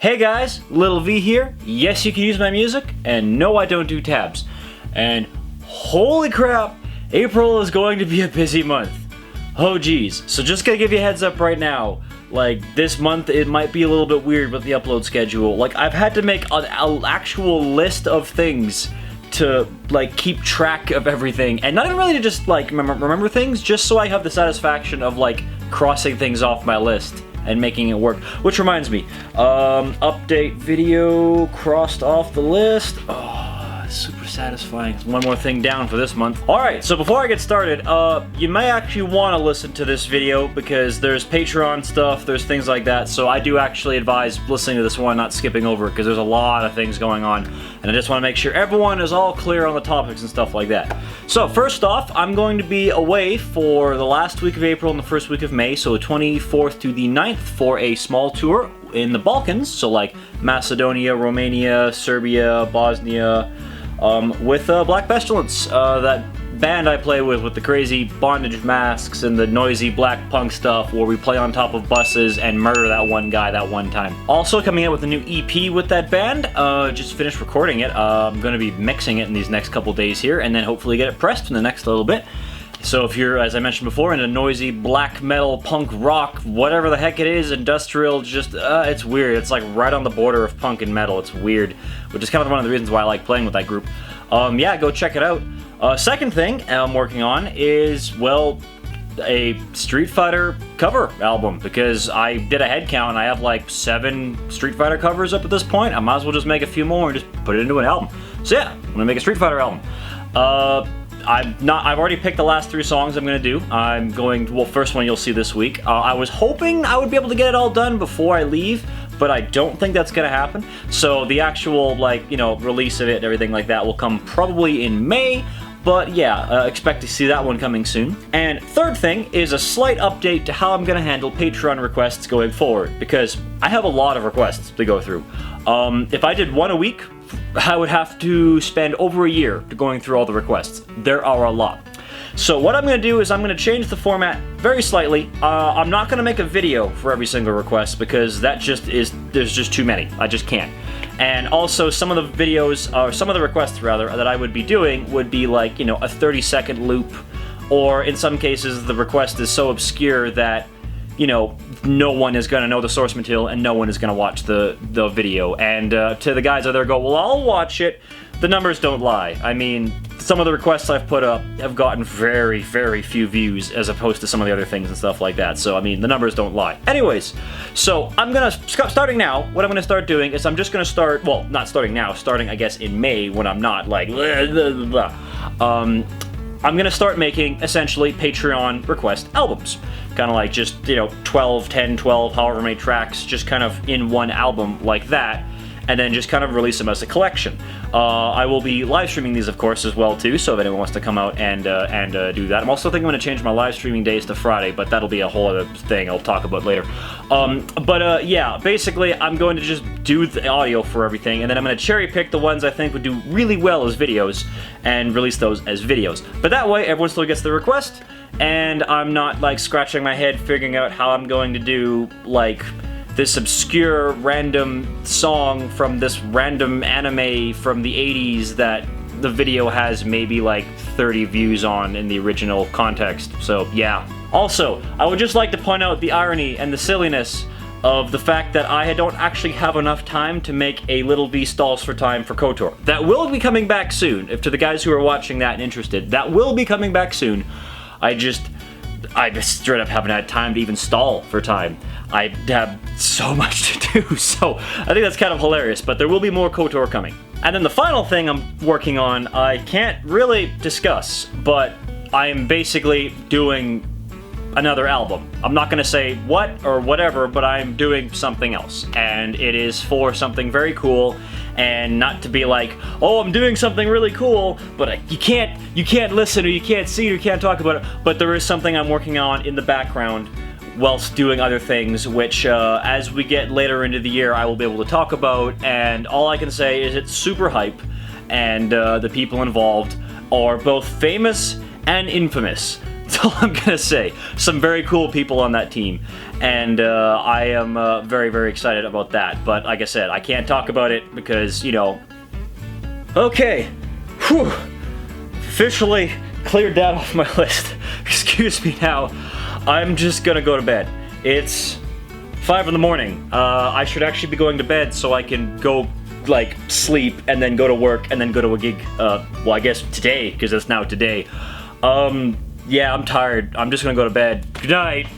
Hey guys, Little V here. Yes, you can use my music, and no, I don't do tabs. And holy crap, April is going to be a busy month. Oh geez, so just gonna give you a heads up right now. Like, this month it might be a little bit weird with the upload schedule. Like, I've had to make an actual list of things to, like, keep track of everything. And not even really to just, like, remember things, just so I have the satisfaction of, like, crossing things off my list and making it work. Which reminds me, update video crossed off the list. Oh, super satisfying. One more thing down for this month. Alright, so before I get started, you may actually want to listen to this video because there's Patron stuff, there's things like that, so I do actually advise listening to this one, not skipping over it, because there's a lot of things going on, and I just want to make sure everyone is all clear on the topics and stuff like that. So, first off, I'm going to be away for the last week of April and the first week of May, so the 24th to the 9th for a small tour in the Balkans, so like Macedonia, Romania, Serbia, Bosnia, with Black Pestilence, that band I play with the crazy bondage masks and the noisy black punk stuff where we play on top of buses and murder that one guy that one time. Also coming out with a new EP with that band, just finished recording it. I'm going to be mixing it in these next couple days here and then hopefully get it pressed in the next little bit. So if you're, as I mentioned before, into noisy black metal, punk rock, whatever the heck it is, industrial, just, it's weird. It's like right on the border of punk and metal. It's weird, which is kind of one of the reasons why I like playing with that group. Yeah, go check it out. Second thing I'm working on is, well, a Street Fighter cover album, because I did a head count and I have like 7 Street Fighter covers up at this point. I might as well just make a few more and just put it into an album. So yeah, I'm gonna make a Street Fighter album. I've already picked the last 3 songs I'm gonna do. Well, first one you'll see this week. I was hoping I would be able to get it all done before I leave, but I don't think that's gonna happen. So the actual, like, you know, release of it and everything like that will come probably in May. But yeah, expect to see that one coming soon. And third thing is a slight update to how I'm gonna handle Patreon requests going forward, because I have a lot of requests to go through. If I did one a week, I would have to spend over a year going through all the requests. There are a lot. So what I'm going to do is I'm going to change the format very slightly. I'm not going to make a video for every single request because that just is, there's just too many. I just can't. And also some of the videos, or some of the requests rather, that I would be doing would be like, you know, a 30-second loop, or in some cases the request is so obscure that, you know, no one is going to know the source material and no one is going to watch the video. And to the guys out there go, well, I'll watch it. The numbers don't lie. I mean, some of the requests I've put up have gotten very, very few views as opposed to some of the other things and stuff like that. So, I mean, the numbers don't lie. Anyways, so I'm going to, starting now, what I'm going to start doing is I'm just going to start, well, not starting now, starting, I guess, in May when I'm not, like, blah, blah, blah. I'm going to start making, essentially, Patreon request albums. Kind of like just, you know, 12, 10, 12, however many tracks, just kind of in one album like that, and then just kind of release them as a collection. I will be live streaming these, of course, as well, too, so if anyone wants to come out and do that. I'm also thinking I'm going to change my live streaming days to Friday, but that'll be a whole other thing I'll talk about later. Yeah, basically, I'm going to just do the audio for everything, and then I'm going to cherry pick the ones I think would do really well as videos, and release those as videos. But that way, everyone still gets the request, and I'm not, like, scratching my head figuring out how I'm going to do, like, this obscure random song from this random anime from the 80s that the video has maybe like 30 views on in the original context. So yeah. Also, I would just like to point out the irony and the silliness of the fact that I don't actually have enough time to make a Little V Stalls for Time for KOTOR. That will be coming back soon. If to the guys who are watching that and interested, that will be coming back soon. I just straight up haven't had time to even stall for time. I have so much to do, so I think that's kind of hilarious, but there will be more KOTOR coming. And then the final thing I'm working on, I can't really discuss, but I am basically doing another album. I'm not going to say what or whatever, but I'm doing something else, and it is for something very cool, and not to be like, oh, I'm doing something really cool, but you can't listen, or you can't see it, or you can't talk about it, but there is something I'm working on in the background whilst doing other things, which as we get later into the year I will be able to talk about, and all I can say is it's super hype, and the people involved are both famous and infamous. That's all I'm gonna say. Some very cool people on that team, and I am very, very excited about that. But like I said, I can't talk about it because, you know. Okay, whew. Officially cleared that off my list. Excuse me now. I'm just gonna go to bed. It's 5 in the morning. I should actually be going to bed so I can go, like, sleep and then go to work and then go to a gig, well, I guess today, because it's now today. Yeah, I'm tired. I'm just gonna go to bed. Good night.